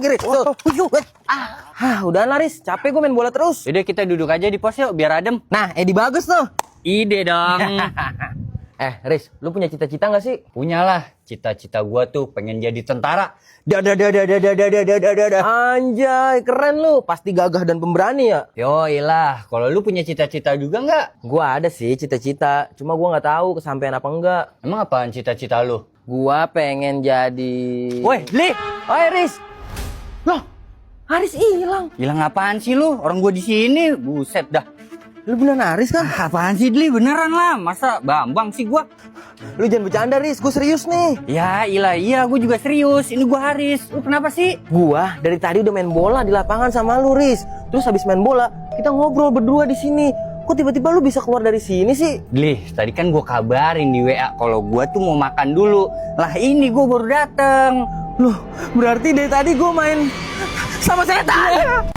Giris, udah Laris, capek gue main bola terus. Udah kita duduk aja di pos yuk biar adem. Nah, Edi bagus tuh. Ide dong. Riz, lu punya cita-cita gak sih? Punyalah, cita-cita gua tuh pengen jadi tentara. Anjay, keren lu. Pasti gagah dan pemberani ya. Yoilah, kalau lu punya cita-cita juga nggak? Gua ada sih cita-cita, cuma gua nggak tahu kesampaian apa enggak. Emang apaan cita-cita lu? Gua pengen jadi. Woi, Li, Oi, Riz. Loh, Haris hilang. hilang apaan sih lu? Orang gua di sini, buset dah. Lu beneran Haris kan? Apaan sih, Li? Beneran lah, masa Bambang sih gua? Lu jangan bercanda, Riz. Gua serius nih. Ya, iya, gua juga serius. Ini gua Haris. Lu kenapa sih? Gua dari tadi udah main bola di lapangan sama lu, Riz. Terus habis main bola, kita ngobrol berdua di sini. Kok tiba-tiba lu bisa keluar dari sini sih? Li, tadi kan gua kabarin di WA kalau gua tuh mau makan dulu. Lah ini gua baru dateng. Loh, berarti dari tadi gua main sama setan.